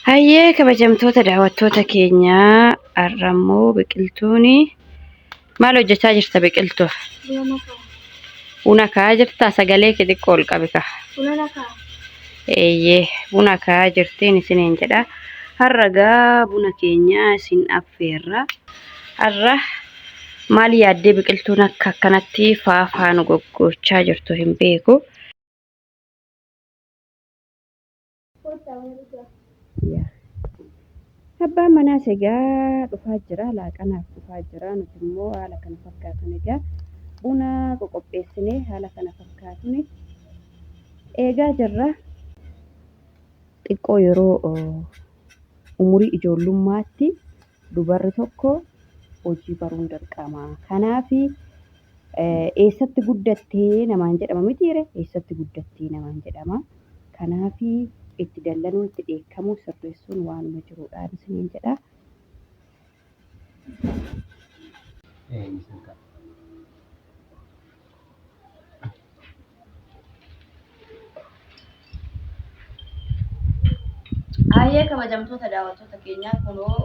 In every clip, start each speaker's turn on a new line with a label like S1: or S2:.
S1: Hayyee kabajamtoota daawwattoota keenyaa har'ammoo biqiltuun maal hojjechaa jirta biqiltuu? Buna kaa'aa jirta sagalee xiqqoo ol qabi ka. Buna kaa'aa jirtiin isiniin jedha. Har'a gaa buna keenya isin affeerra. Har'a maal yaaddee biqiltuun akka akkanatti faafaan goggochaa jirtu hin beeku. Abbaan manaa egaa dhufaa jira, laaqanaaf dhufaa jira. Nuti immoo haala kana fakkaatan egaa buna qoqopheessinee haala kana fakkaatuun eegaa jirra. Xiqqoo yeroo umurii ijoollummaatti dubarri tokko hojii baruun dirqama. Kanaaf eessatti guddattee namaan jedhama mitiire? Eessatti guddattee namaan jedhama. Kanaaf itti dallanuun itti dheekkamuu sirreessuun waanuma jiruudhaan isiniin jedha. Hayyee kabajamtoota daawwattoota keenyaa kunoo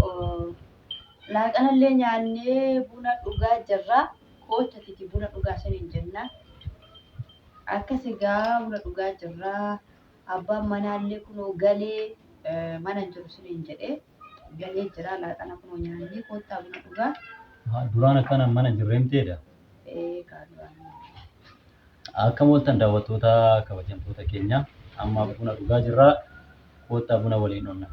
S1: laaqanallee nyaannee buna dhugaa jirra. Koochatiiti buna dhugaa isiniin jenna. Akkas egaa buna dhugaa jirra. Abbaan manaallee kunoo galee mana hin jiru isiniin jedhee galee jira. Laaqana kunoo nyaannee koottaa buna dhugaa.
S2: Duraan akkana mana jirreemteedha. Akka mooltan daawwattoota kabajamtoota keenya amma buna dhugaa jirra. Koottaa buna waliin onna.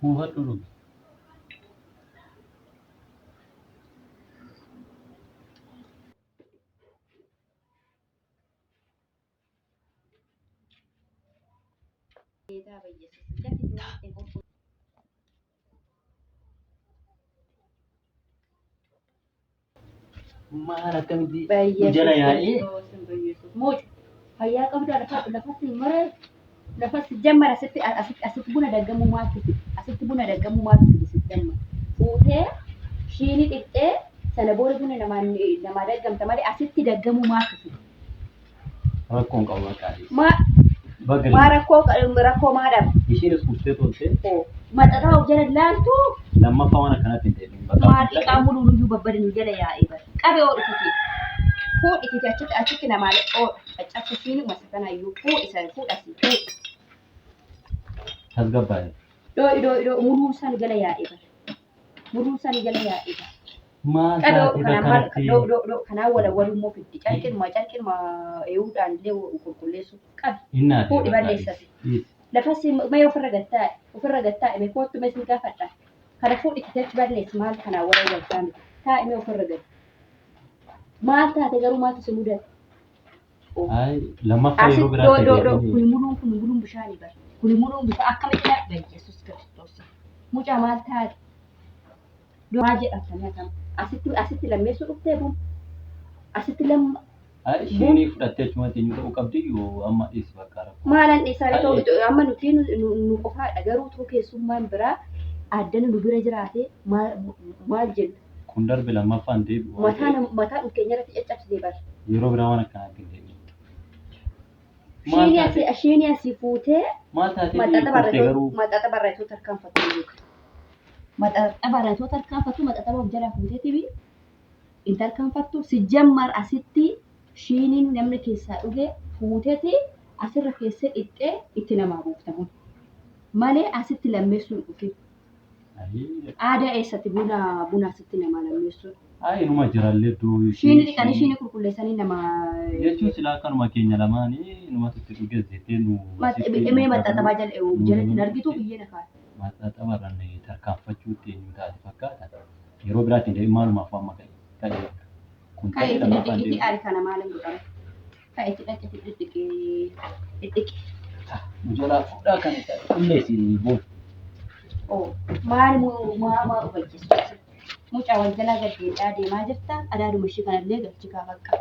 S2: Buufadhu dhugi. Maal akkamitti jala yaa'ee?
S1: Fayyaa qabdu lafatti maree lafatti jammara asitti buna daggamu maatu asitti buna daggamu maatu sitti damma fuutee shiini dhiqxee sana booda buna namaa daggamta malee asitti daggamu maatu
S2: Rakkoon qabu maqaalee.
S1: maa rakkoo maadhaaf
S2: Ishiinis kuftee toltee.
S1: Maxxanaa of jala laaltu
S2: Lammaffaa waan akkanatti hin ta'in.
S1: maatii qaamuu luyyuu babbadanii jala yaa'ee bara qabee oolchite. Fuudhiti achitti namaa caccabsiin masakanayyuu fuudhasi.
S2: Tasgabbaa'e.
S1: Doo muluun san gala yaa'ee bara. Muluun san gala yaa'ee bara.
S2: Maal
S1: Kanaan walummoo fiddi. Carqinuma eeguudhaan illee qulqulleessu qabi. Fuudhi balleessati. Lafas mee ofirra gattaa ime kootu mee sin gaafadha. Kana fuudhiti jechi balleessi maal kanaan wala galchaa miti. Taa'imee ofirra gadi. Maal taate garuu maaltu si mudate?
S2: Lammaffaa yeroo biraatti.
S1: Kun muluun bishaanii bara. Kun muluun bishaan akkamitti dhaabban Yesuus Kiristoos. Mucaa maal taate? Maal jedhamtanii akkam? Asitti lammeessuu dhuftee bun. Asitti lamma.
S2: Isheen fudhattee achumatti eenyu ta'uu qabdi yoo amma dhiyeessi bakka rakkoo.
S1: Maalan dhiyeessanii ta'u amma nuti nu qofaadha garuu ta'u keessummaan biraa addana nu bira jiraate maal jenna?
S2: Kun darbe lammaffaan deebi'u.
S1: Mataa keenya irratti caccabsitee bara.
S2: Yeroo biraa waan akkanaatti hin deebi'u.
S1: Shiini asii fuutee
S2: Maal taatee
S1: maxxaxa barreessitoota harkaanfatu jechuudha. Maxxaxa barreessitoota harkaanfatu maxxaxa of jalaa fuuteetiifi inta harkaanfattu si jammar asitti shiiniin namni keessaa dhugee fuuteeti asirra keessee dhixxee itti namaa buuftamu. Malee asitti lammeessuun dhufe. Aadaa eessatti buna asitti namaa lammeessuun.
S2: Inuma jirallee iddoo
S1: Shiini dhiqanii shiini qulqulleessanii namaa.
S2: jechuun silaa akkanuma keenya lamaanii inumatti itti dhugeessitee nu.
S1: Mee maxxaxabaa jalatti hin argitu biyyee na kaa'e.
S2: Maxxaxabarraan tarkaanfachuutti eenyu taate fakkaata. Yeroo biraatti hin deebiin maalumaaf amma ta'e. Kun ta'e lammaffaan
S1: Itti
S2: deebiin.
S1: aari kana maalan godhama? Ka'e itti dhaqe dhidhiqee.
S2: Mujalaa fuudhaa kan qulleessi boon.
S1: Maal hojjechiisu? Mucaa wal jalaa gad deemaa jirta. Adaaduma ishee kanallee galchi kaa bakka.